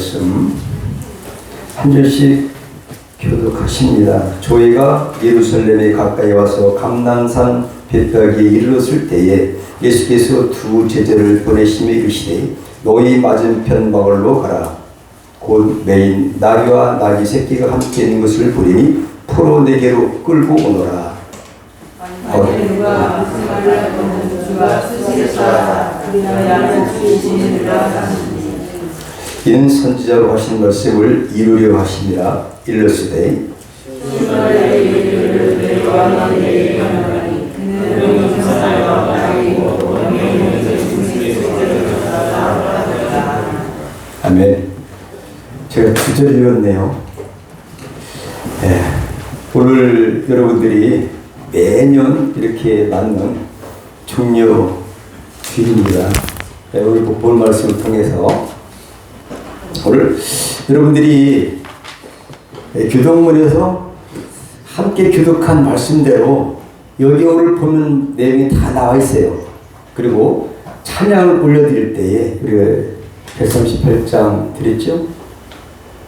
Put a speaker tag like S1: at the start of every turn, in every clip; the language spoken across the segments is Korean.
S1: 말씀 한 절씩 교독하십니다. 저희가 예루살렘에 가까이 와서 감난산 벳박에 이르렀을 때에 예수께서 두 제자를 보내시며 이르시되 너희 맞은편 마을로 가라. 곧 매인 나귀와 나귀 새끼가 함께 있는 것을 보리니 포로 내게로 끌고 오너라. 이는 선지자로 하신 말씀을 이루려 하심이라. 일렀으되 아멘. 제가 두 절 읽었네요. 오늘 여러분들이 매년 이렇게 맞는 종려 주일입니다. 우리 본 말씀을 통해서 오늘 여러분들이 교독문에서 함께 교독한 말씀대로 여기 오늘 보는 내용이 다 나와 있어요. 그리고 찬양을 올려드릴 때에 우리가 138장 드렸죠?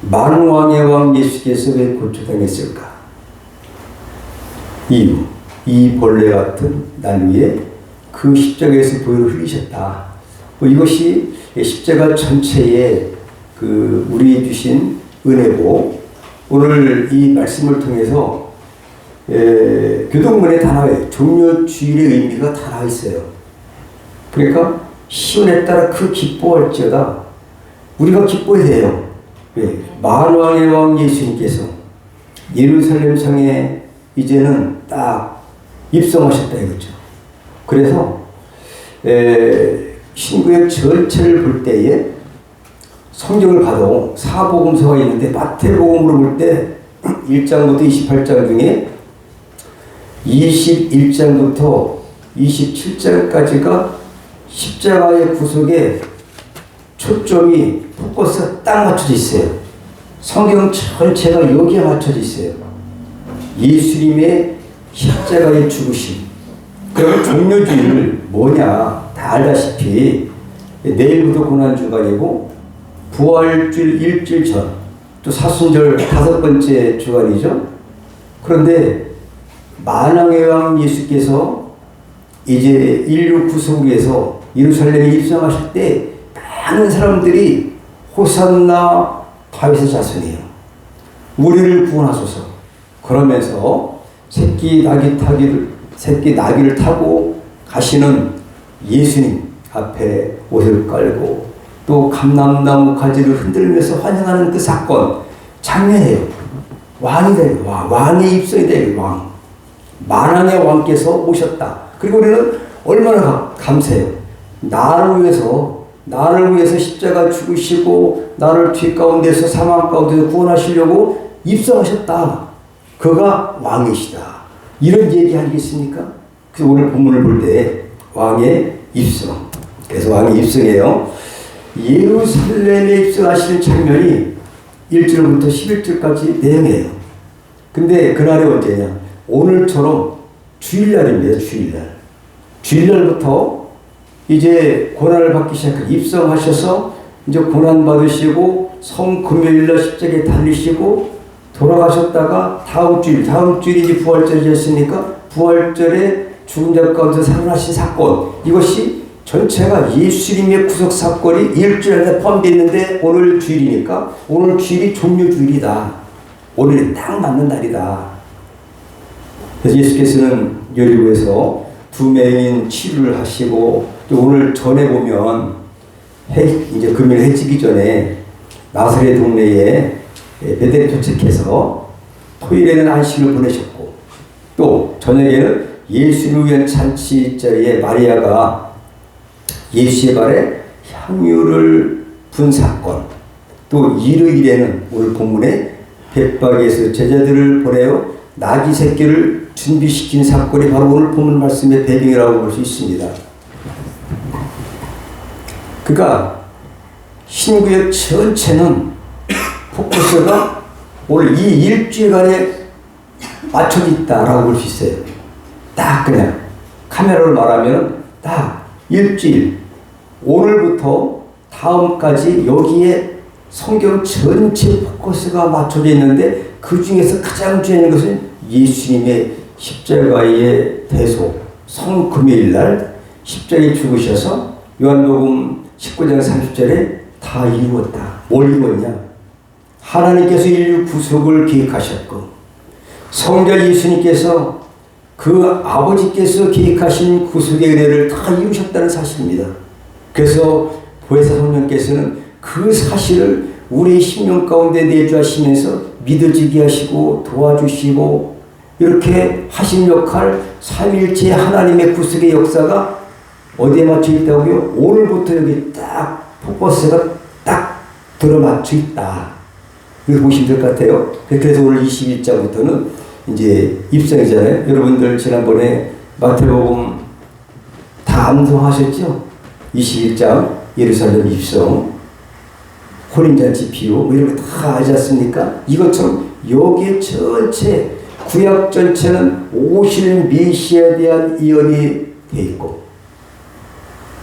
S1: 만왕의 왕 예수께서 왜 고초당했을까? 이유, 이 벌레 같은 날 위에 그 십자가에서 보혈을 흘리셨다. 이것이 십자가 전체의 우리 주신 은혜고, 오늘 이 말씀을 통해서 교독문에 다 나와요. 종려주일의 의미가 다 나와 있어요. 그러니까 시온에 따라 그 기뻐할지어다. 우리가 기뻐해야 돼요. 왜? 만왕의 왕 예수님께서 예루살렘 성에 이제는 딱 입성하셨다 이거죠. 그래서 신구약 전체를 볼 때에 성경을 봐도 사복음서가 있는데 마태복음으로 볼 때 1장부터 28장 중에 21장부터 27장까지가 십자가의 구속에 초점이 포커스가 딱 맞춰져 있어요. 성경 전체가 여기에 맞춰져 있어요. 예수님의 십자가의 죽으심. 그럼 종려주일 뭐냐 다 알다시피 내일부터 고난주간이고 부활주일 일주일 전, 또 사순절 5번째 주간이죠. 그런데 만왕의 왕 예수께서 이제 인류 구속을 위해서 예루살렘에 입성하실 때 많은 사람들이 호산나 다윗의 자손이에요. 우리를 구원하소서. 그러면서 새끼 나귀를 타고 가시는 예수님 앞에 옷을 깔고 또 감람나무 가지를 흔들면서 환영하는 그 사건, 장면이에요. 왕이 되는 왕의 입성이 되는 왕. 만왕의 왕께서 오셨다. 그리고 우리는 얼마나 감사해요. 나를 위해서 십자가 죽으시고 나를 뒷가운데서 사망 가운데서 구원하시려고 입성하셨다. 그가 왕이시다. 이런 얘기 하겠습니까? 그래서 오늘 본문을 볼 때 왕의 입성. 그래서 왕의 입성이에요. 예루살렘에 입성하시는 장면이 1절부터 11절까지 내용이에요. 근데 그날이 언제냐? 오늘처럼 주일날입니다. 주일날부터 이제 고난을 받기 시작한 입성하셔서 이제 고난 받으시고 성금요일날 십자가에 달리시고 돌아가셨다가 다음 주일이 이제 부활절이 됐으니까 부활절에 죽은 자 가운데 살아나신 사건, 이것이 전체가 예수님의 구속 사건이 일주일 안에 포함되어 있는데 오늘 주일이니까 오늘 주일이 종려주일이다. 오늘이 딱 맞는 날이다. 그래서 예수께서는 여리고에서 2명인 치료를 하시고 또 오늘 전에 보면 이제 금요일 해지기 전에 나사렛 동네에 베델에 도착해서 토요일에는 안식을 보내셨고 또 저녁에는 예수를 위한 잔치 자리에 마리아가 예수의 발에 향유를 분 사건, 또 일요일에는 오늘 본문에 벳박에서 제자들을 보내어 나귀 새끼를 준비시킨 사건이 바로 오늘 본문 말씀의 배경이라고 볼 수 있습니다. 그러니까 신구약 전체는 포커스가 오늘 이 일주일간에 맞춰져 있다라고 볼 수 있어요. 딱 그냥 카메라로 말하면 딱 일주일, 오늘부터 다음까지 여기에 성경 전체 포커스가 맞춰져 있는데 그 중에서 가장 중요한 것은 예수님의 십자가의 대속, 성금요일 날 십자가에 죽으셔서 요한복음 19장 30절에 다 이루었다. 뭘 이루었냐? 하나님께서 인류 구속을 계획하셨고 성자 예수님께서 그 아버지께서 계획하신 구속의 은혜를 다 이루셨다는 사실입니다. 그래서 보혜사 성령께서는 그 사실을 우리의 심령 가운데 내주하시면서 믿어지게 하시고 도와주시고 이렇게 하신 역할, 삼위일체 하나님의 구속의 역사가 어디에 맞춰 있다고요? 오늘부터 여기 딱 포커스가 딱 들어맞춰 있다. 이렇게 보시면 될 것 같아요. 그래서 오늘 21장부터는 이제 입성이잖아요. 여러분들 지난번에 마태복음 다 암송하셨죠? 21장 예루살렘 입성, 혼인잔치 비유 뭐 이런 거 다 하지 않습니까? 이것처럼 여기에 전체 구약 전체는 오실 메시아에 대한 예언이 되어 있고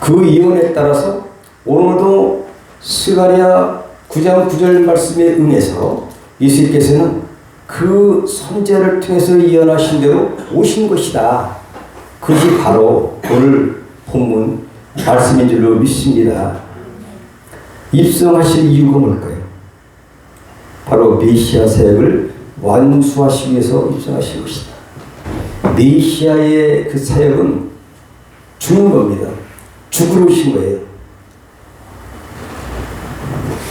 S1: 그 예언에 따라서 오늘도 스가랴 9장 9절 말씀에 응해서 예수님께서는 그 선지자를 통해서 예언하신 대로 오신 것이다. 그것이 바로 오늘 본문 말씀인 줄로 믿습니다. 입성하실 이유가 뭘까요? 바로 메시아 사역을 완수하시기 위해서 입성하신 것이다. 메시아의 그 사역은 죽는 겁니다. 죽으러 오신 거예요.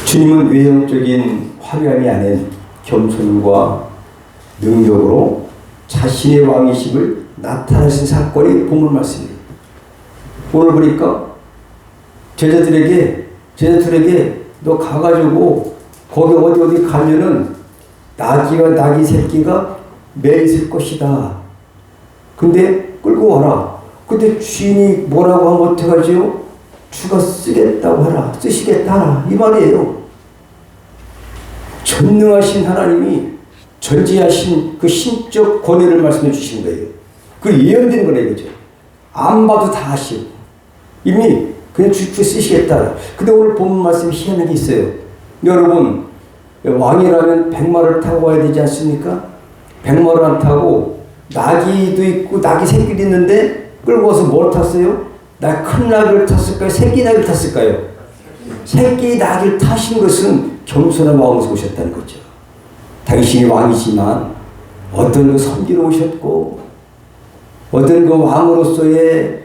S1: 주님은 외형적인 화려함이 아닌 겸손과 능력으로 자신의 왕이심을 나타내신 사건이 본문 말씀이에요. 오늘 보니까 제자들에게 너 가가지고 거기 어디 가면은 나귀와 나귀 새끼가 매 있을 것이다. 근데 끌고 와라. 근데 주인이 뭐라고 하면 어떡하지요? 주가 쓰겠다고 하라. 쓰시겠다 하라. 이 말이에요. 전능하신 하나님이 전지하신 그 신적 권위를 말씀해 주신 거예요. 그 예언된 거네, 그죠? 안 봐도 다 아시고. 이미 그냥 주께 쓰시겠다. 근데 오늘 본문 말씀이 희한한 게 있어요. 여러분, 왕이라면 백마를 타고 와야 되지 않습니까? 백마를 안 타고 나귀도 있고 나귀 새끼도 있는데 끌고 와서 뭘 탔어요? 큰 나귀를 탔을까요? 새끼 나귀를 탔을까요? 새끼 나귀를 타신 것은 겸손한 마음에서 오셨다는 거죠. 당신이 왕이지만 어떤 그 선지로 오셨고 어떤 그 왕으로서의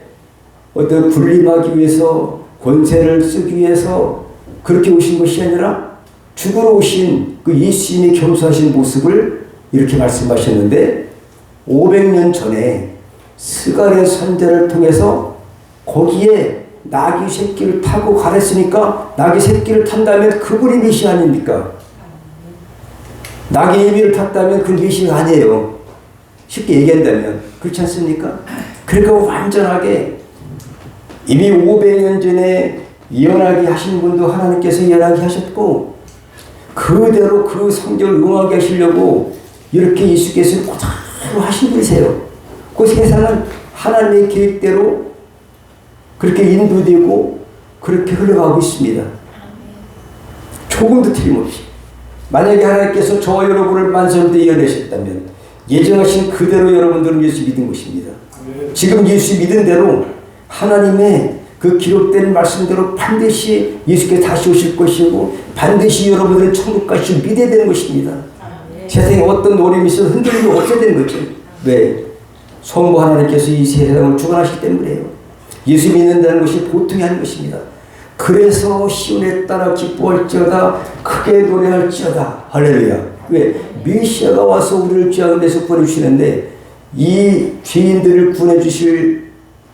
S1: 어떤 군림하기 위해서 권세를 쓰기 위해서 그렇게 오신 것이 아니라 죽으러 오신 그 예수님의 겸손하신 모습을 이렇게 말씀하셨는데 500년 전에 스가랴 선지자를 통해서 거기에 나귀 새끼를 타고 가랬으니까 나귀 새끼를 탄다면 그분이 메시아 아닙니까? 나귀 예비를 탔다면 그 메시아가 아니에요. 쉽게 얘기한다면 그렇지 않습니까? 그러니까 완전하게 이미 500년 전에 예언하게 하신 분도 하나님께서 예언하게 하셨고 그대로 그 성경을 응하게 하시려고 이렇게 예수께서 그대로 하신 분이세요. 그 세상은 하나님의 계획대로 그렇게 인도되고 그렇게 흘러가고 있습니다. 조금도 틀림없이. 만약에 하나님께서 저와 여러분을 만세부터 예언하셨다면 예정하신 그대로 여러분들은 예수 믿은 것입니다. 지금 예수 믿은 대로 하나님의 그 기록된 말씀대로 반드시 예수께서 다시 오실 것이고 반드시 여러분들은 천국 가실 믿어야 되는 것입니다. 세상에 어떤 노림이 있어도 흔들림이 없어야 되는 거죠. 왜? 성부 하나님께서 이 세상을 주관하시기 때문에요. 예수 믿는다는 것이 보통이 아닌 것입니다. 그래서 시온에 따라 기뻐할지어다 크게 노래할지어다. 할렐루야. 왜? 메시아가 와서 우리를 죄악을 내서 구원해주시는데 이 죄인들을 구원해주실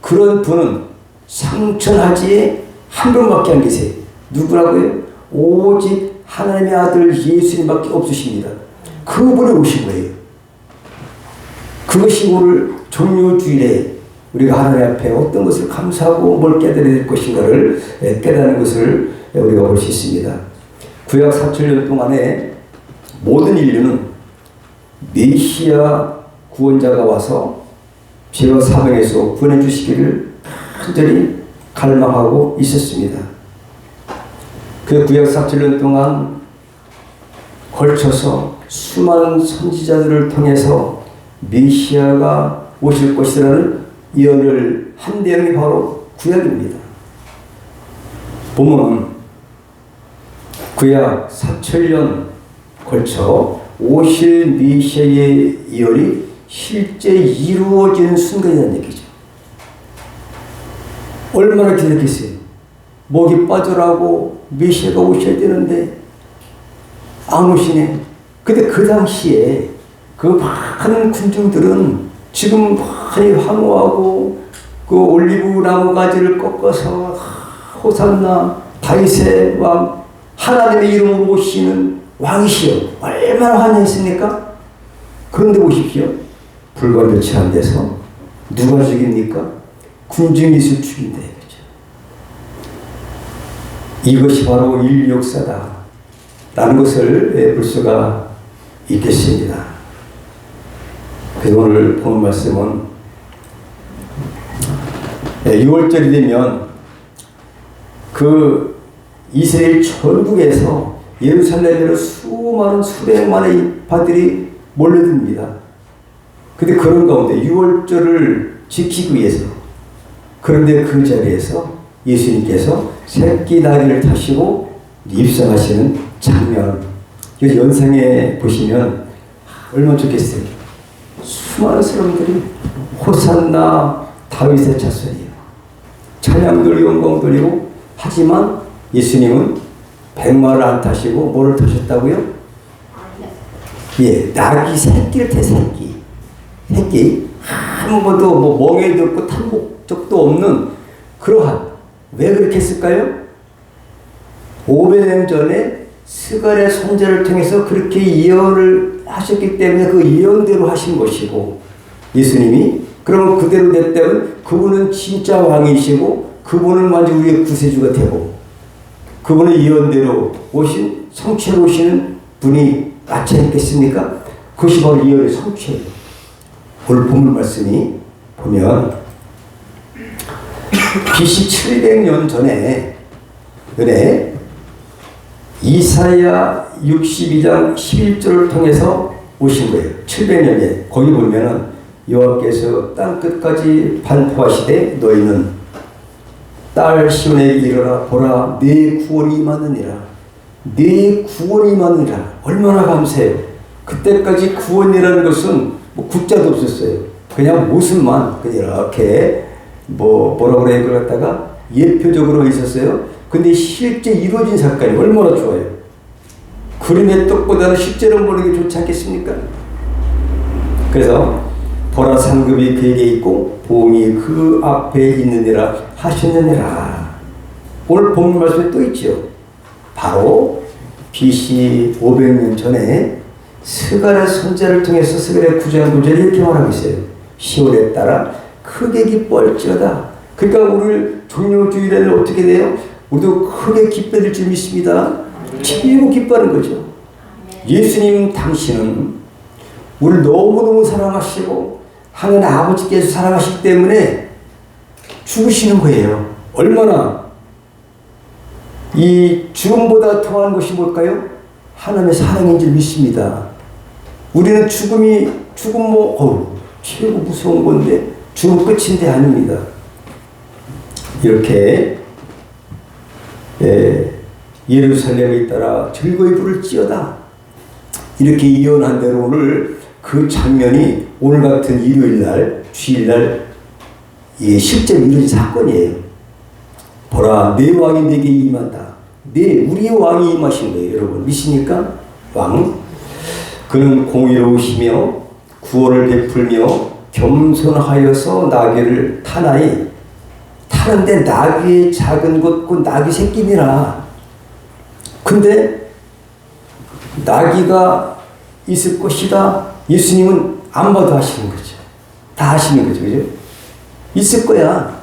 S1: 그런 분은 상천하지에 한 분밖에 안 계세요. 누구라고요? 오직 하나님의 아들 예수님밖에 없으십니다. 그분이 오신 거예요. 그것이 오늘 종료주일에 우리가 하나님 앞에 어떤 것을 감사하고 뭘 깨달아야 될 것인가를 깨닫는 것을 우리가 볼 수 있습니다. 구약 4,000년 동안에 모든 인류는 메시아 구원자가 와서 죄와 사망에서 구원해 주시기를 간절히 갈망하고 있었습니다. 그 구약 47년 동안 걸쳐서 수많은 선지자들을 통해서 메시아가 오실 것이라는 예언을 한 내용이 바로 구약입니다. 보면 구약 4천년 걸쳐 오실 메시아의 예언이 실제 이루어지는 순간이라는 얘기죠. 얼마나 기다렸겠어요. 목이 빠져라고 메시아가 오셔야 되는데 안 오시네. 근데 그 당시에 그 많은 군중들은 지금 많이 황호하고 그 올리브 나무 가지를 꺾어서 호산나 다윗의 왕 하나님의 이름으로 오시는 왕이시여 얼마나 환영했습니까? 그런데 보십시오. 불과 며칠 안 돼서 누가 죽입니까? 군중이 죽인다. 그렇죠? 이것이 바로 인류 역사다 라는 것을 볼 수가 있겠습니다. 그래서 오늘 본 말씀은 6월절이 되면 그 이스라엘 전국에서 예루살렘으로 수많은 수백만의 바들이 몰려듭니다. 근데 그런 가운데 6월절을 지키기 위해서 그런데 그 자리에서 예수님께서 새끼 나귀를 타시고 입성하시는 장면 연상해 보시면 얼마나 좋겠어요. 수많은 사람들이 호산나 다윗의 자손이에요. 찬양 돌리고 영광 돌리고 하지만 예수님은 백마를 안 타시고 뭐를 타셨다고요? 예, 나귀 새끼를 태 새끼 한 번도 뭐 멍에도 없고 탐복적도 없는 그러한 왜 그렇게 했을까요? 500년 전에 스갈의 선지자를 통해서 그렇게 예언을 하셨기 때문에 그 예언대로 하신 것이고 예수님이 그러면 그대로 됐다면 그분은 진짜 왕이시고 그분은 완전 우리의 구세주가 되고 그분의 예언대로 오신 성취로 오시는 분이 맞지 않겠습니까? 그것이 바로 예언의 성취예요. 오늘 본문 말씀이 보면 BC 700년 전에 이사야 62장 11절을 통해서 오신 거예요. 700년에 거기 보면은 여호와께서 땅끝까지 반포하시되 너희는 딸 시온에 이르라 보라 내 구원이 임하느니라. 내 구원이 임하느니라. 얼마나 감사해요. 그때까지 구원이라는 것은 뭐 굿자도 없었어요. 그냥 모습만 이렇게 뭐라고 그래 이걸 갖다가 예표적으로 있었어요. 근데 실제 이루어진 사건이 얼마나 좋아요. 그림의 떡보다는 실제로 보는 게 좋지 않겠습니까? 그래서 보라 상급이 그에게 있고 보응이 그 앞에 있느니라 하셨느니라. 오늘 본문 말씀에 또 있죠. 바로 BC 500년 전에 스갈의 선지자를 통해서 스갈의 9장 9절이 이렇게 말하고 있어요. 시온에 따라 크게 기뻐할지어다. 그러니까 오늘 종료주일에는 어떻게 돼요? 우리도 크게 기뻐할 줄 믿습니다. 최고 기뻐하는 거죠. 예수님 당신은 우리를 너무너무 사랑하시고 하나님 아버지께서 사랑하시기 때문에 죽으시는 거예요. 얼마나 이 죽음보다 더한 것이 뭘까요? 하나님의 사랑인 줄 믿습니다. 우리는 죽음 최고 무서운 건데 죽음 끝인데 아닙니다. 이렇게 예루살렘에 따라 즐거이 부를지어다 이렇게 예언한 대로 오늘 그 장면이 오늘 같은 일요일날 주일날 실제로 이루어진 사건이에요. 보라 내 왕이 내게 임한다. 우리의 왕이 임하신 거예요. 여러분 믿습니까? 왕 그는 공의로우시며 구원을 베풀며 겸손하여서 나귀를 타나니 타는데 나귀의 작은 것 곧 나귀 새끼니라. 근데 나귀가 있을 것이다. 예수님은 안 봐도 하시는 거죠. 다 하시는 거죠. 그죠? 있을 거야.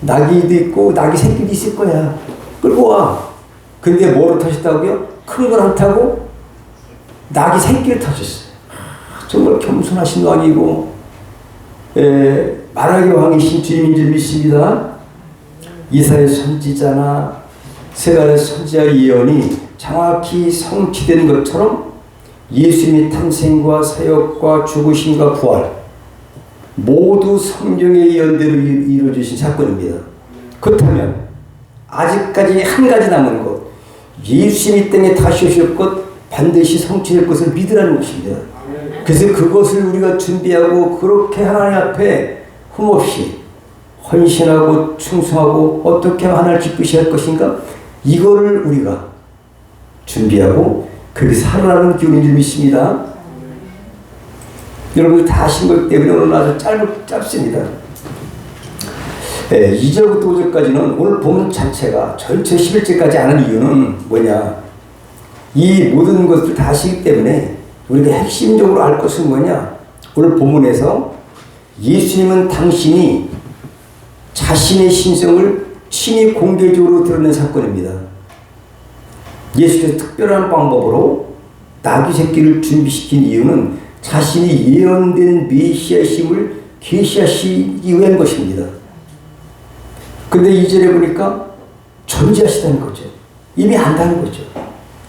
S1: 나귀도 있고 나귀 새끼도 있을 거야. 끌고 와. 근데 뭐로 타셨다고요? 큰 걸 안 타고 나귀 새끼를 타셨어요. 정말 겸손하신 왕이고 말하기 왕이신 주님인 줄 믿습니다. 이사야 선지자나 세간의 선지자 예언이 정확히 성취된 것처럼 예수님의 탄생과 사역과 죽으심과 부활 모두 성경의 예언대로 이루어지신 사건입니다. 그렇다면 아직까지 한 가지 남은 것, 예수님이 땅에 다시 오실 것, 반드시 성취될 것을 믿으라는 것입니다. 그래서 그것을 우리가 준비하고 그렇게 하나님 앞에 흠없이 헌신하고 충성하고 어떻게 하나님을 기쁘시게 할 것인가, 이거를 우리가 준비하고 그렇게 살아가는 기운인 줄 믿습니다. 여러분들 다 아신 것 때문에 오늘 아주 짧습니다. 2절부터 5절까지는 오늘 본문 자체가 전체 11절까지 하는 이유는 뭐냐, 이 모든 것들 다 아시기 때문에 우리가 핵심적으로 알 것은 뭐냐, 오늘 본문에서 예수님은 당신이 자신의 신성을 친히 공개적으로 드러낸 사건입니다. 예수께서 특별한 방법으로 나귀 새끼를 준비시킨 이유는 자신이 예언된 메시아심을 계시하시기 위한 것입니다. 근데 2절에 보니까 존재하시다는 거죠. 이미 안다는 거죠.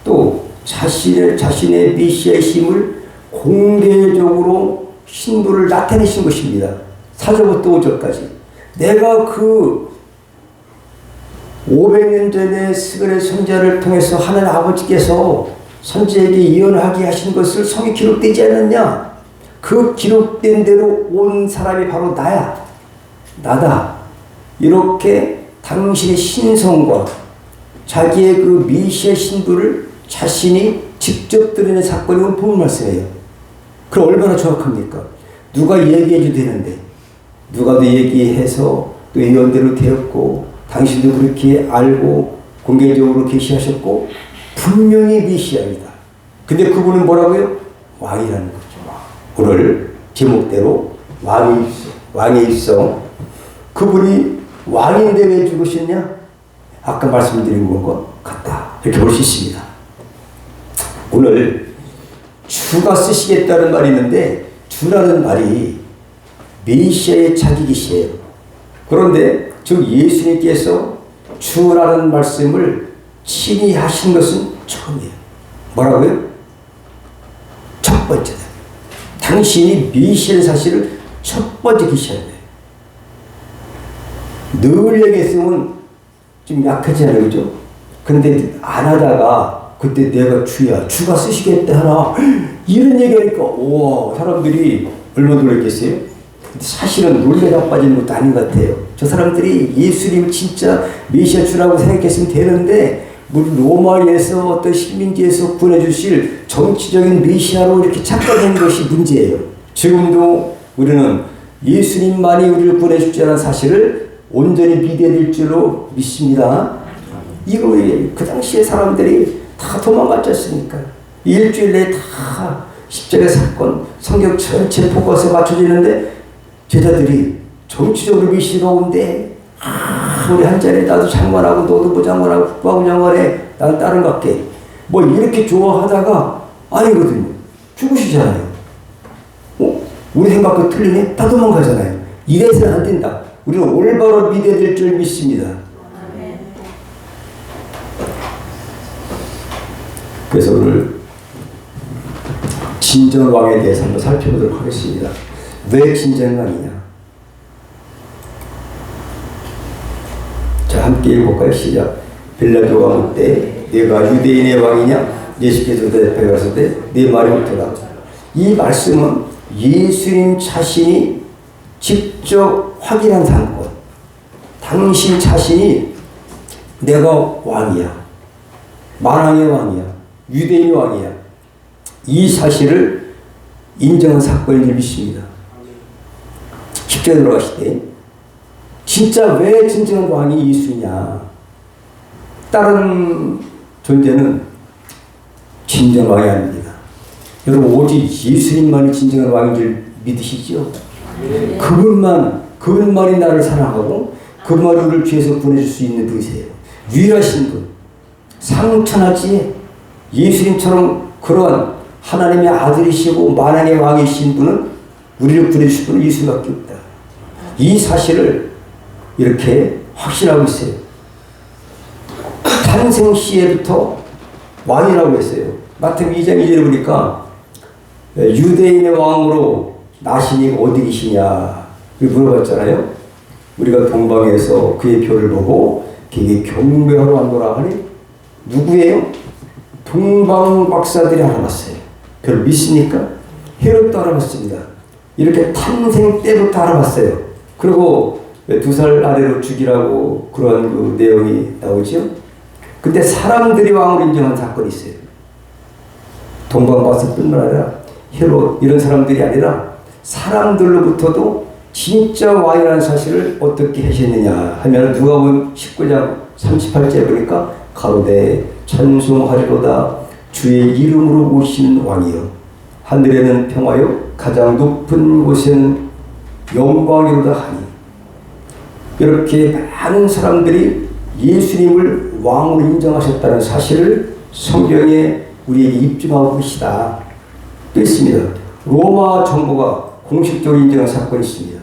S1: 또 자신의 메시아심을 공개적으로 신부를 나타내신 것입니다. 4절부터 5절까지. 내가 그 500년 전에 스가랴 선지자를 통해서 하나님 아버지께서 선지자에게 예언하게 하신 것을 성에 기록되지 않았냐? 그 기록된 대로 온 사람이 바로 나다. 이렇게 당신의 신성과 자기의 그 메시아 신부를 자신이 직접 드러낸 사건이 오늘 본문 말씀이에요. 그럼 얼마나 정확합니까? 누가 얘기해도 되는데 누가 또 얘기해서 또 예언대로 되었고 당신도 그렇게 알고 공개적으로 계시하셨고 분명히 메시아이다. 근데 그분은 뭐라고요? 왕이라는 거죠. 오늘 제목대로 왕의 입성. 그분이 왕인데 왜 죽으셨냐? 아까 말씀드린 것과 같다. 이렇게 볼 수 있습니다. 오늘 주가 쓰시겠다는 말이 있는데 주라는 말이 메시아의 자기계시예요. 그런데 즉 예수님께서 주라는 말씀을 친히 하신 것은 처음이에요. 뭐라고요? 첫 번째다. 당신이 메시아의 사실을 첫 번째 계시하는 거예요. 늘 얘기했으면 좀 약하잖아요, 그죠? 그런데 안 하다가 그때 내가 주가 쓰시겠다 하나 이런 얘기하니까 우와, 사람들이 얼마나 놀랐겠어요? 사실은 놀래가 빠지는 것도 아닌 것 같아요. 저 사람들이 예수님 진짜 메시아 주라고 생각했으면 되는데 로마에서 어떤 식민지에서 보내주실 정치적인 메시아로 이렇게 착각한 것이 문제예요. 지금도 우리는 예수님만이 우리를 보내줄 줄 아는 사실을 온전히 믿어야 줄로 믿습니다. 이거 그 당시에 사람들이 다 도망갔지 않습니까? 일주일 내에 다 십자가 사건, 성경 전체 포커스에 맞춰지는데 제자들이 정치적으로 미시가 온대. 우리 한 자리에 나도 장관하고 너도 부장관하고 국방부 장관에 난 다른 것 같게. 뭐 이렇게 좋아하다가 아니거든요. 죽으시잖아요. 우리 생각과 틀리네? 다 도망가잖아요. 이래서는 안 된다. 우리는 올바로 믿어야 될 줄 믿습니다. 그래서 오늘 진정 왕에 대해서 한번 살펴보도록 하겠습니다. 왜 진정 왕이냐? 자, 함께 읽어볼까요? 시작. 빌라도 왕 때 내가 유대인의 왕이냐? 예수께서 대답해 가서되 네 말이 옳도다. 이 말씀은 예수님 자신이 직접 확인한 사건. 당신 자신이 내가 왕이야. 만왕의 왕이야. 유대인의 왕이야. 이 사실을 인정한 사건인 줄 믿습니다. 10절 들어가실 때 진짜 왜 진정한 왕이 예수냐? 다른 존재는 진정한 왕이 아닙니다. 여러분 오직 예수님만이 진정한 왕인 줄 믿으시죠? 네. 그분만이 나를 사랑하고 그분만이 우리를 죄에서 구원해줄 수 있는 분이세요. 유일하신 분. 상천하지 예수님처럼 그런 하나님의 아들이시고 만왕의 왕이신 분은 우리를 구원해주실 분은 예수님밖에 없다. 이 사실을 이렇게 확신하고 있어요. 탄생 시에부터 왕이라고 했어요. 마태복음 2장 2절에 보니까 유대인의 왕으로 나시니 어디 계시냐 물어봤잖아요. 우리가 동방에서 그의 표를 보고 그에게 경배하러 왔노라 하니 누구예요? 동방 박사들이 알아봤어요. 그걸 믿습니까? 헤롯도 알아봤습니다. 이렇게 탄생 때부터 알아봤어요. 그리고 2살 아래로 죽이라고 그런 그 내용이 나오죠. 근데 사람들이 왕으로 인정한 사건이 있어요. 동방 박사뿐만 아니라 헤롯 이런 사람들이 아니라 사람들로부터도 진짜 왕이라는 사실을 어떻게 하셨느냐 하면 누가복음 19장 38절에 보니까 가로되 찬송하리로다 주의 이름으로 오신 왕이여 하늘에는 평화요 가장 높은 곳에는 영광이로다 하니 이렇게 많은 사람들이 예수님을 왕으로 인정하셨다는 사실을 성경에 우리에게 입증하고 계시다. 또 있습니다. 로마 정부가 공식적으로 인정한 사건이 있습니다.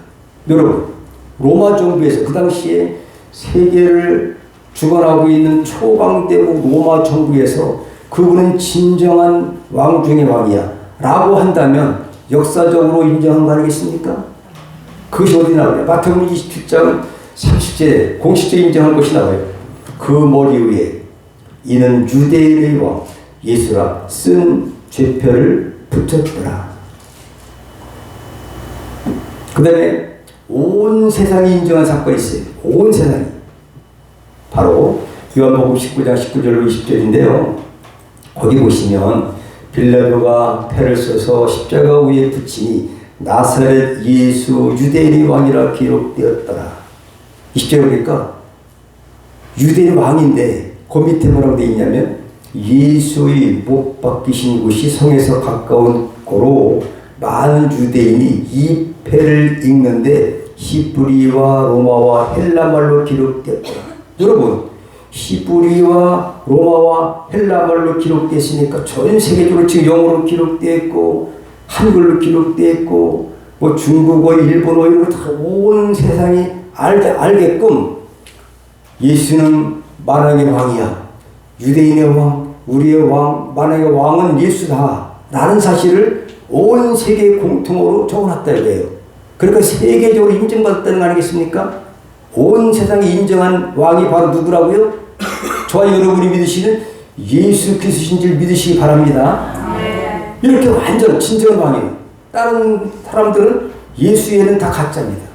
S1: 여러분, 로마 정부에서 그 당시에 세계를 주관하고 있는 초강대국 로마 정부에서 그분은 진정한 왕 중의 왕이야 라고 한다면 역사적으로 인정한 거 아니겠습니까? 그것이 어디 나와요? 마태복음 27장 30절에 공식적으로 인정한 것이 나와요. 그 머리 위에 이는 유대인의 왕 예수라 쓴 죄표를 붙였더라. 그 다음에 온 세상이 인정한 사건이 있어요. 온 세상이. 바로 요한복음 19장 19절로 20절인데요. 거기 보시면 빌라도가 패를 써서 십자가 위에 붙이니 나사렛 예수 유대인의 왕이라 기록되었더라. 20절에 보니까 유대인 왕인데 그 밑에 뭐라고 되어 있냐면 예수의 못 박히신 곳이 성에서 가까운 고로 많은 유대인이 이 패를 읽는데 히브리와 로마와 헬라말로 기록되었다. 여러분, 히브리와 로마와 헬라말로 기록됐으니까 전 세계적으로 지금 영어로 기록되었고 한글로 되었고 뭐 중국어, 일본어 이런 거 다 온 세상이 알게끔 예수는 만왕의 왕이야. 유대인의 왕, 우리의 왕, 만왕의 왕은 예수다. 라는 사실을 온 세계 공통으로 적어놨다 이거예요. 그러니까 세계적으로 인정받았다는 거 아니겠습니까? 온 세상이 인정한 왕이 바로 누구라고요? 저와 여러분이 믿으시는 예수 그리스도신 줄 믿으시기 바랍니다. 이렇게 완전 진정한 왕이에요. 다른 사람들은 예수에는 다 가짜입니다.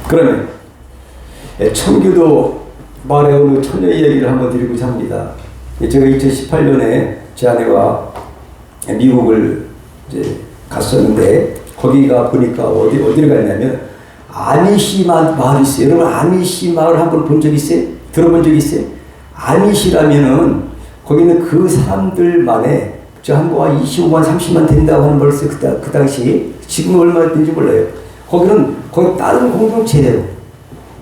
S1: 그러면 청교도 말에 오는 처녀 이야기를 한번 드리고자 합니다. 제가 2018년에 제 아내와 미국을 이제 갔었는데 거기가 보니까 어디를 갔냐면 아미시 마을이 있어요. 여러분 아미시 마을 한번 본 적 있어요? 들어본 적 있어요? 아미시라면은 거기는 그 사람들만의 저 한 번 25만 30만 된다고 하는 벌써 그 당시 지금 얼마 된지 몰라요. 거기는 거의 다른 공동체예요.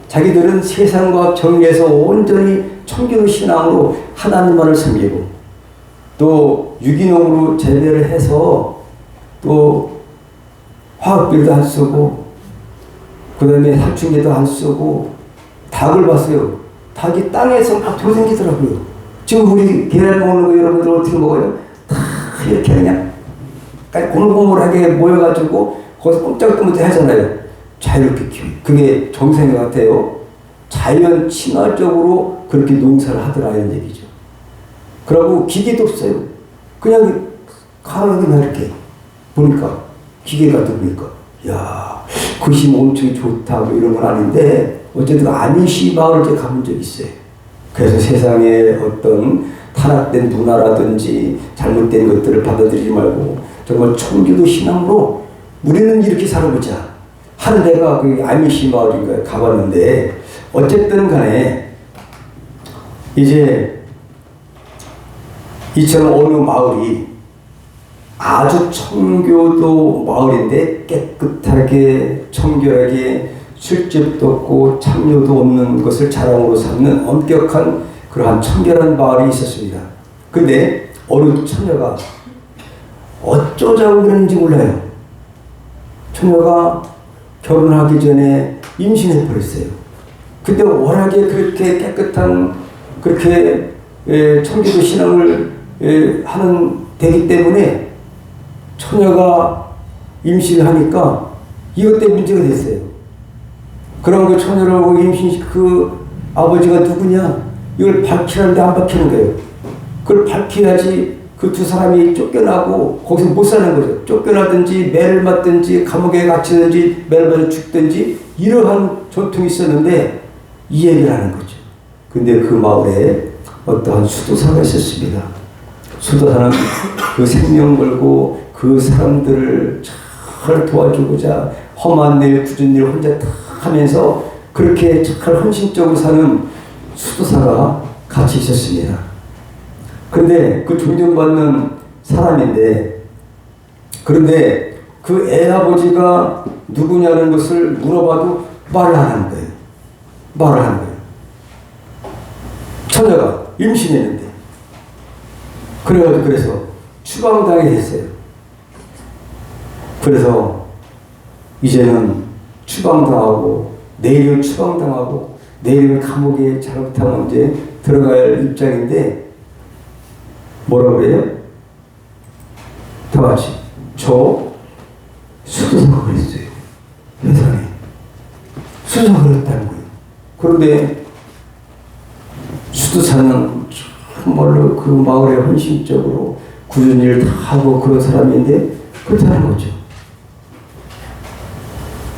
S1: 자기들은 세상과 정리해서 온전히 청교도 신앙으로 하나님만을 섬기고 또 유기농으로 재배를 해서 또 화학비료도 안 쓰고 그 다음에 살충제도 안 쓰고 닭을 봤어요. 닭이 땅에서 막 돌아다니더라고요. 지금 우리 계란 먹는 거 여러분들 어떻게 먹어요? 다 이렇게 그냥 고물고물하게 모여가지고 거기서 꼼짝도 못해 하잖아요. 자유롭게 키워. 그게 정상인 것 같아요. 자연 친화적으로 그렇게 농사를 하더라 이런 얘기죠. 그러고 기계도 없어요. 그냥 가만히 이렇게 보니까 기계가 들어오니까 야 그것이 엄청 좋다 뭐 이런 건 아닌데 어쨌든 아미시 마을을 제가 가본 적이 있어요. 그래서 세상에 어떤 타락된 문화라든지 잘못된 것들을 받아들이지 말고 정말 청교도 신앙으로 우리는 이렇게 살아보자 하는 데가 그 아미시 마을인가에 가봤는데 어쨌든 간에 이제 이처럼 어느 마을이 아주 청교도 마을인데 깨끗하게 청결하게 술집도 없고 참료도 없는 것을 자랑으로 삼는 엄격한 그러한 청결한 마을이 있었습니다. 근데 어느 처녀가 어쩌자고 그랬는지 몰라요. 처녀가 결혼하기 전에 임신해 버렸어요. 근데 워낙에 그렇게 깨끗한 그렇게 청교도 신앙을 하는 되기 때문에 처녀가 임신을 하니까 이것 때문에 문제가 됐어요. 그럼 그 처녀라고 임신 그 아버지가 누구냐 이걸 밝히라는데 안 밝히는 거예요. 그걸 밝혀야지 그 두 사람이 쫓겨나고 거기서 못 사는 거죠. 쫓겨나든지 매를 맞든지 감옥에 갇히든지 매를 맞아 죽든지 이러한 전통이 있었는데 이 얘기를 하는 거죠. 근데 그 마을에 어떠한 수도사가 있었습니다. 수도사는 그 생명 걸고 그 사람들을 잘 도와주고자 험한 일 굳은 일 혼자 다 하면서 그렇게 잘 헌신적으로 사는 수도사가 같이 있었습니다. 그런데 그 존경받는 사람인데 그런데 그 애아버지가 누구냐는 것을 물어봐도 말을 안 하는 거예요. 말을 하는 거예요. 처녀가 임신했는데 그래서 추방당이 됐어요. 그래서 이제는 추방당하고 내일은 추방당하고 내일은 감옥에 잘못하면 이제 들어갈 입장인데 뭐라고 해요? 다 같이 저 수도사가 그랬어요. 여사님 수도사가 그랬다는 거예요. 그런데 수도사는 정말로 그 마을에 헌신적으로 굳은 일을 다 하고 그런 사람인데 그렇다는 거죠.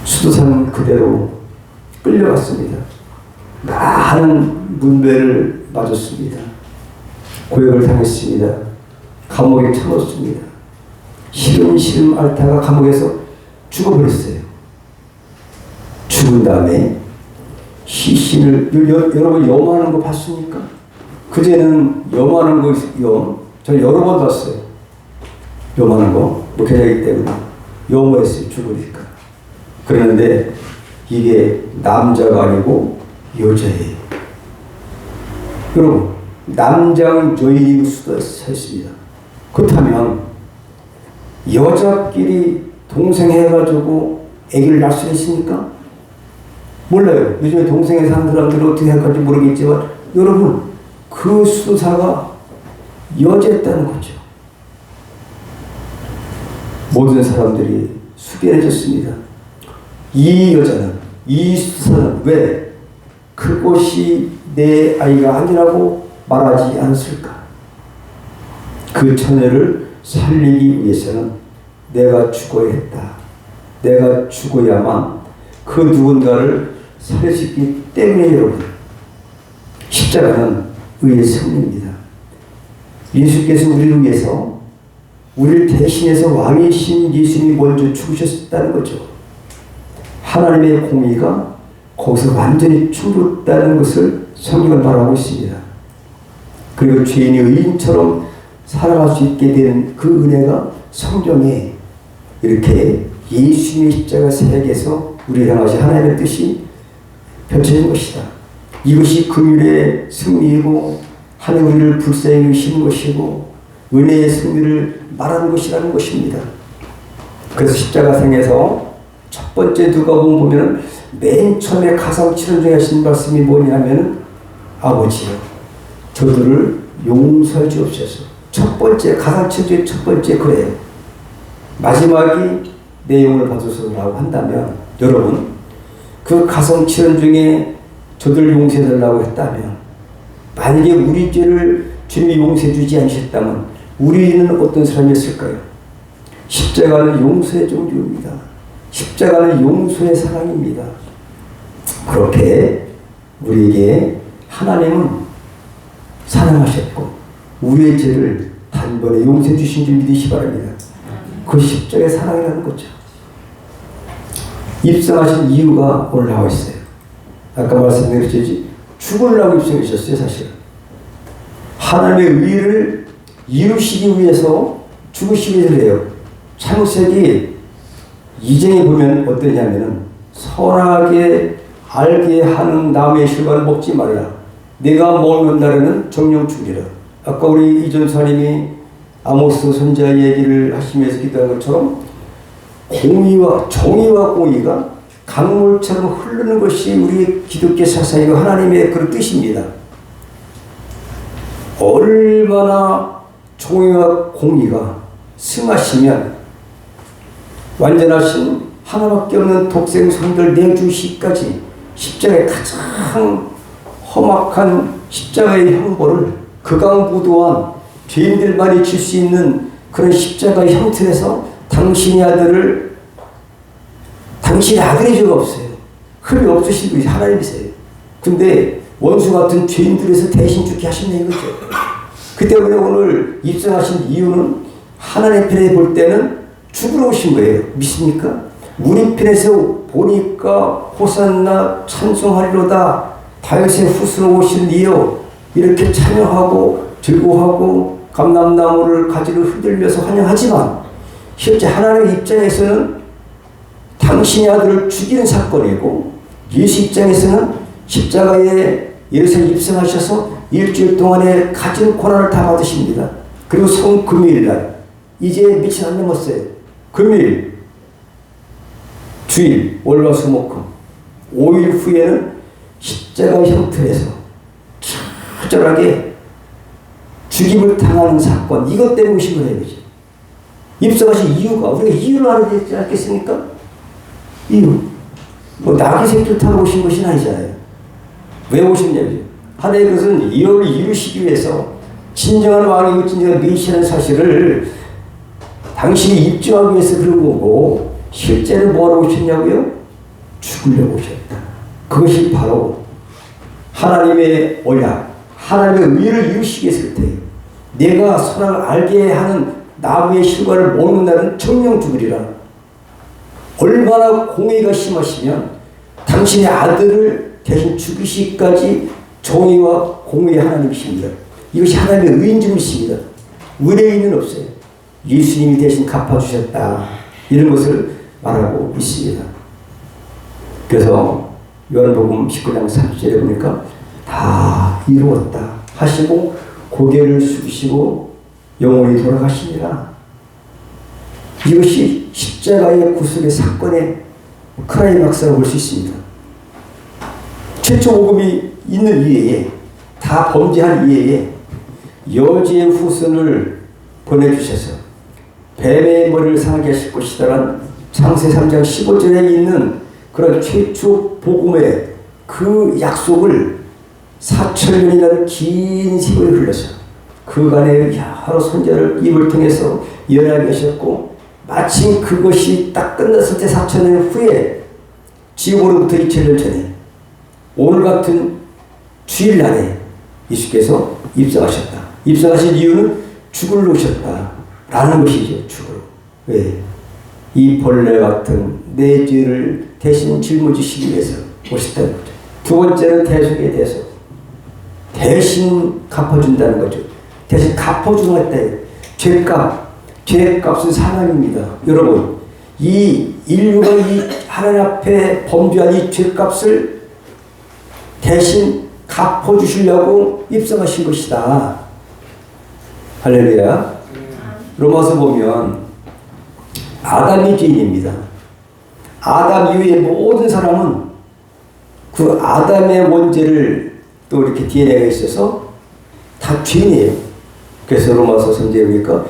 S1: 수도사는 그대로 끌려갔습니다. 많은 문배를 맞았습니다. 고역을 당했습니다. 감옥에 쳐넣었습니다. 시름시름 앓다가 감옥에서 죽어버렸어요. 죽은 다음에 시신을 여러분 염하는 거 봤습니까? 그제는 염하는 거 저 여러 번 봤어요. 염하는 거 목회자이기 때문에 염했어요. 죽으니까. 그러는데 이게 남자가 아니고 여자예요. 여러분 남자는 여인이 수도했습니다. 그렇다면 여자끼리 동생 해가지고 아기를 낳을 수 있습니까? 몰라요. 요즘에 동생에 사는 사람들은 어떻게 할지 모르겠지만 여러분 그 수도사가 여자였다는 거죠. 모든 사람들이 숙연해졌습니다. 이 여자는 이 수도사는 왜 그것이 내 아이가 아니라고 말하지 않았을까? 그 처녀를 살리기 위해서는 내가 죽어야 했다. 내가 죽어야만 그 누군가를 살릴 수 있기 때문에 여러분 십자가는 의의 승리입니다. 예수께서 우리를 위해서 우리를 대신해서 왕이신 예수님이 먼저 죽으셨다는 거죠. 하나님의 공의가 거기서 완전히 충돌했다는 것을 성경은 말하고 있습니다. 그리고 죄인이 의인처럼 살아갈 수 있게 되는 그 은혜가 성경에 이렇게 예수님의 십자가 세계에서 우리를 향하신 하나님의 뜻이 펼쳐진 것이다. 이것이 긍휼의 승리이고 하나님 우리를 불쌍히 여기시는 것이고 은혜의 승리를 말하는 것이라는 것입니다. 그래서 십자가상에서 첫 번째 누가복음 보면 맨 처음에 가상칠언 중에 하신 말씀이 뭐냐면 아버지요 저들을 용서해 주옵소서. 첫 번째 가상칠언 중에 첫 번째 그래요. 마지막이 내 영을 받으소서라고 한다면 여러분 그 가상칠언 중에 저들 용서해 달라고 했다면 만약에 우리 죄를 주님이 용서해 주지 않으셨다면 우리는 어떤 사람이었을까요? 십자가는 용서의 종교입니다. 십자가는 용서의 사랑입니다. 그렇게 우리에게 하나님은 사랑하셨고 우리의 죄를 단번에 용서해 주신 줄 믿으시 바랍니다. 그 십자가의 사랑이라는 거죠. 입성하신 이유가 오늘 나와 있어요. 아까 말씀드렸듯이 죽으려고 입성하셨어요. 사실 하나님의 의를 이루시기 위해서 죽으시기 위해서 해요. 창세기 2장에 보면 어떠냐면은 선하게 알게 하는 나무의 실과를 먹지 말라. 내가 먹는 날에는 정령 죽이라. 아까 우리 이전사님이 아모스 선지자 얘기를 하시면서 기도한 것처럼 공의와 정의와 공의가 강물처럼 흐르는 것이 우리 기독교 사상이고 하나님의 그런 뜻입니다. 얼마나 종이와 공의가 승하시면 완전하신 하나밖에 없는 독생성들 내주시기까지 십자가의 가장 험악한 십자가의 형벌을 극악무도한 죄인들만이 질 수 있는 그런 십자가의 형틀에서 당신의 아들을, 당신의 아들의 죄가 없어요. 흠이 없으신 분이 하나님이세요. 근데 원수 같은 죄인들에서 대신 죽게 하셨네 이거죠. 그 때문에 오늘 입성하신 이유는 하나님 편에 볼 때는 죽으러 오신 거예요. 믿습니까? 우리 편에서 보니까 호산나 찬송하리로다 다윗의 후손으로 오신 이여 이렇게 찬양하고 즐거워하고 감람나무를 가지를 흔들면서 환영하지만 실제 하나님의 입장에서는 당신의 아들을 죽이는 사건이고 예수 입장에서는 십자가에 예수를 입성하셔서 일주일 동안에 가진 고난을 다 받으십니다. 그리고 성금요일날 이제 며칠 안 남았어요. 금요일, 주일, 월화수목금 5일 후에는 십자가 형틀에서 처절하게 죽임을 당하는 사건, 이것 때문에 오신 거예요. 입성하신 이유가, 우리가 이유를 알아야 되지 않겠습니까? 이유. 뭐 나귀 새끼를 타고 오신 것이 아니잖아요. 왜 오셨냐고요. 하나의 것은 이유를 이루시기 위해서 진정한 왕이고 진정한 메시아라는 사실을 당신이 입증하기 위해서 그런 거고, 실제로 뭐하러 오셨냐고요? 죽으려고 오셨다. 그것이 바로 하나님의 언약, 하나님의 의를 이루시기 위해서 그렇대요. 내가 선악을 알게 하는 나무의 실과를 먹는 날은 정령 죽으리라. 얼마나 공의가 심하시면 당신의 아들을 대신 죽이시기까지 정의와 공의의 하나님이십니다. 이것이 하나님의 의인심이십니다. 의뢰인은 없어요. 예수님이 대신 갚아주셨다. 이런 것을 말하고 있습니다. 그래서 요한복음 19장 30절에 보니까 다 이루었다 하시고 고개를 숙이시고 영원히 돌아가시니라. 이것이 십자가의 구속의 사건의 클라이막스라고 볼 수 있습니다. 최초 복음이 있는 이외에, 다 범죄한 이외에 여지의 후손을 보내주셔서 뱀의 머리를 상하게 하실 것이다라는 창세 3장 15절에 있는 그런 최초 복음의 그 약속을 4,000년이라는 긴 세월이 흘러서 그간의 여러 선자를 입을 통해서 예언하게 하셨고, 마침 그것이 딱 끝났을 때 4,000년 후에 지금으로부터 2,000년 전에 오늘 같은 주일날에 예수께서 입성하셨다. 입성하신 이유는 죽으러 오셨다라는 것이죠. 죽으러. 왜? 이 벌레 같은 내 죄를 대신 짊어지시기 위해서 오셨다는 거죠. 두 번째는 대속에 대해서 대신 갚아준다는 거죠. 대신 갚아주는 것 죄값은 사망입니다. 여러분, 이 인류가 이 하나님 앞에 범죄한 이 죄값을 대신 갚아주시려고 입성하신 것이다. 할렐루야. 로마서 보면 아담이 죄인입니다. 아담 이후의 모든 사람은 그 아담의 원죄를 또 이렇게 DNA가 있어서 다 죄인이에요. 그래서 로마서 선지에 보니까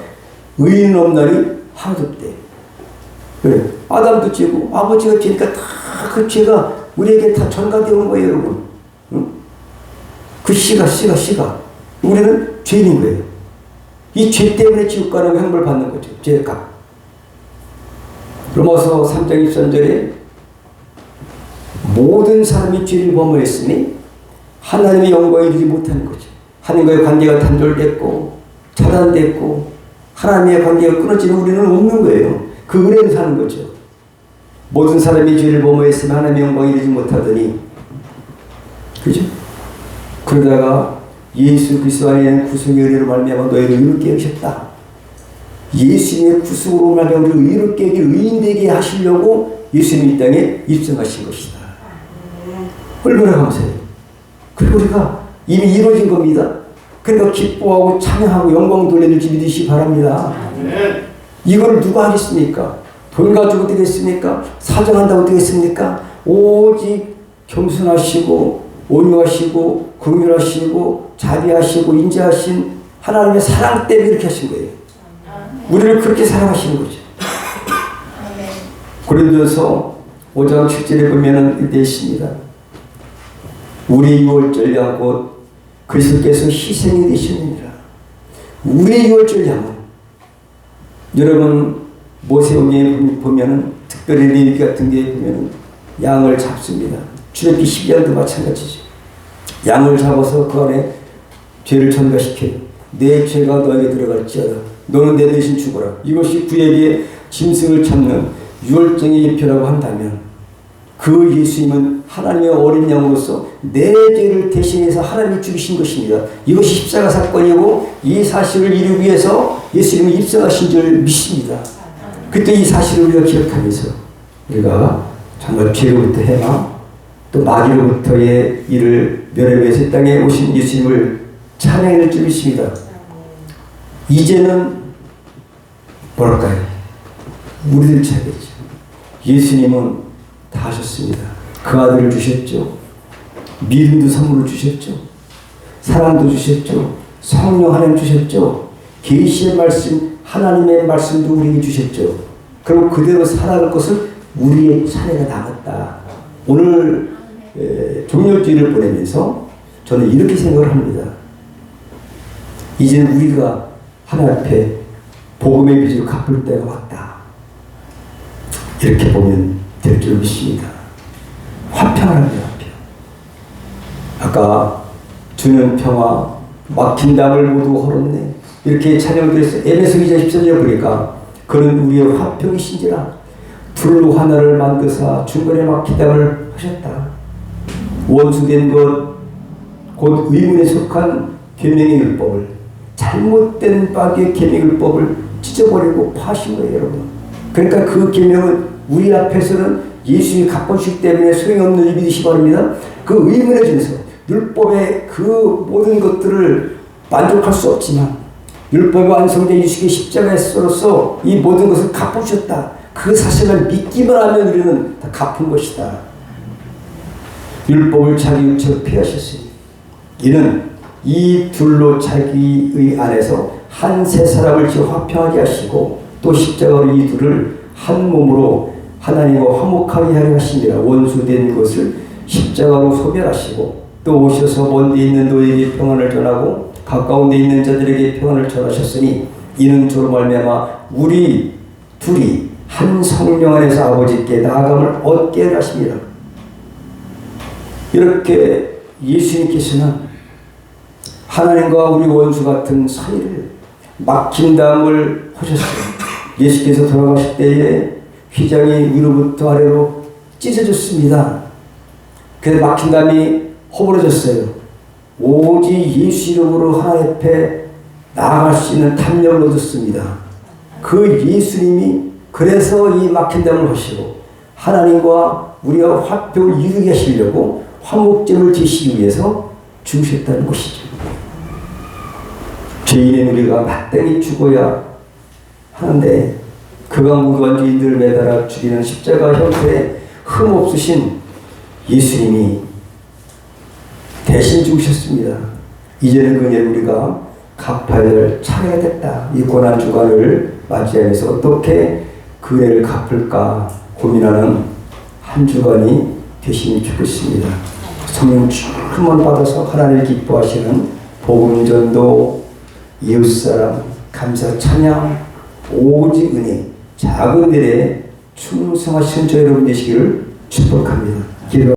S1: 의인 없는 날이 하나도 없대. 그래. 아담도 죄고 아버지가 죄니까 다 그 죄가 우리에게 다 전가되어 온 거예요, 여러분. 응? 그 씨가. 우리는 죄인인 거예요. 이 죄 때문에 지옥 가는 형벌 받는 거죠. 죄값. 로마서 3장 23절에 모든 사람이 죄를 범하였으니 하나님의 영광에 이르지 못하는 거죠. 하나님과의 관계가 단절됐고 차단됐고 하나님의 관계가 끊어지는 우리는 없는 거예요. 그 은혜로 사는 거죠. 모든 사람이 죄를 범하였으면 하나님의 영광에 이르지 못하더니, 그죠? 그러다가 예수 그리스도 안에 구속의 은혜로 말미암아 너희를 의롭게 하셨다. 예수님의 구속으로 말미암아 우리를 의롭게 의인되게 하시려고 예수님 이 땅에 입성하신 것이다. 얼마나 감사해요. 그리고 우리가 이미 이루어진 겁니다. 그러니까 기뻐하고 찬양하고 영광 돌려줄지 믿으시기 바랍니다. 이걸 누가 하겠습니까? 돈 가지고 되겠습니까? 사정한다고 되겠습니까? 오직 겸손하시고 온유하시고 긍휼하시고 자비하시고 인자하신 하나님의 사랑 때문에 이렇게 하신 거예요. 우리를 그렇게 사랑하시는 거죠. 고린도서 5장 7절에 보면은 이렇게 있습니다. 우리 유월절 양 곧 그리스도께서 희생이 되셨느니라. 우리 유월절 양은 여러분 모세오경에 보면은 특별히 레위기 같은 게 보면은 양을 잡습니다. 출애굽기 12장도 마찬가지죠. 양을 잡아서 그 안에 죄를 전가시켜요. 내 죄가 너에게 들어갈지어다. 너는 내 대신 죽어라. 이것이 구약의 짐승을 잡는 유월절의 예표라고 한다면 그 예수님은 하나님의 어린 양으로서 내 죄를 대신해서 하나님이 죽이신 것입니다. 이것이 십자가 사건이고 이 사실을 이루기 위해서 예수님이 입성하신 줄 믿습니다. 그때 이 사실을 우리가 기억하면서 우리가 정말 죄로부터 해방 또 마귀로부터의 이를 멸하기 위해서 이 땅에 오신 예수님을 찬양할 줄 믿습니다. 이제는 뭐랄까요? 우리들 차례죠. 예수님은 다 하셨습니다. 그 아들을 주셨죠. 믿음도 선물을 주셨죠. 사랑도 주셨죠. 성령 하나님 주셨죠. 계시의 말씀, 하나님의 말씀도 우리에게 주셨죠. 그리고 그대로 살아갈 것을 우리의 차례가 남았다. 오늘 종료주의를 보내면서 저는 이렇게 생각을 합니다. 이제는 우리가 하나님 앞에 복음의 빚을 갚을 때가 왔다. 이렇게 보면 될 줄 믿습니다. 화평을 합니다. 아까 주는 평화 막힌 담을 모두 헐었네. 이렇게 찬양을 했어요. 에베소 2장 13절 보니까 그는 우리의 화평이신지라 불로 하나를 만드사 중간에 막힌 담을 하셨다. 원수된 것 곧 의문에 속한 계명의 율법을 잘못된 빠게 계명의 율법을 찢어버리고 파신 거예요, 여러분. 그러니까 그 계명은 우리 앞에서는 예수님이 갚아주시기 때문에 소용없는 일이 되시기 바랍니다. 그 의문에 중에서 율법의 그 모든 것들을 만족할 수 없지만 율법의 완성된 예수의 십자가에서로서 이 모든 것을 갚아주셨다. 그 사실을 믿기만 하면 우리는 다 갚은 것이다. 율법을 자기 육체로 피하셨으니 이는 이 둘로 자기의 안에서 한 세 사람을 지어 화평하게 하시고 또 십자가로 이 둘을 한 몸으로 하나님과 화목하게 하려 하시니라. 원수된 것을 십자가로 소멸하시고 또 오셔서 먼 데 있는 너에게 평안을 전하고 가까운 데 있는 자들에게 평안을 전하셨으니 이는 저로 말미암아 우리 둘이 한 성령 안에서 아버지께 나아감을 얻게 하십니다. 이렇게 예수님께서는 하나님과 우리 원수 같은 사이를 막힌 담을 하셨어요. 예수께서 돌아가실 때에 휘장이 위로부터 아래로 찢어졌습니다. 그래서 막힌 담이 허물어졌어요. 오직 예수 이름으로 하나님 앞에 나아갈 수 있는 담력을 얻었습니다. 그 예수님이 그래서 이 막힌 담을 하시고 하나님과 우리가 화평을 이루게 하시려고 화목제물을 지시기 위해서 죽으셨다는 것이죠. 죄인인 우리가 마땅히 죽어야 하는데 그가 무고한 죄인들을 매달아 죽이는 십자가 형태의 흠없으신 예수님이 대신 죽으셨습니다. 이제는 그녀를 우리가 갚아야 될 차례가 됐다. 이 고난주간을 맞이하면서 어떻게 그 애를 갚을까 고민하는 한 주간이 되시면 좋겠습니다. 성령 충만 받아서 하나님을 기뻐하시는 복음전도, 이웃사랑, 감사, 찬양, 오직 은혜, 작은 일에 충성하시는 저 여러분 되시기를 축복합니다. 기도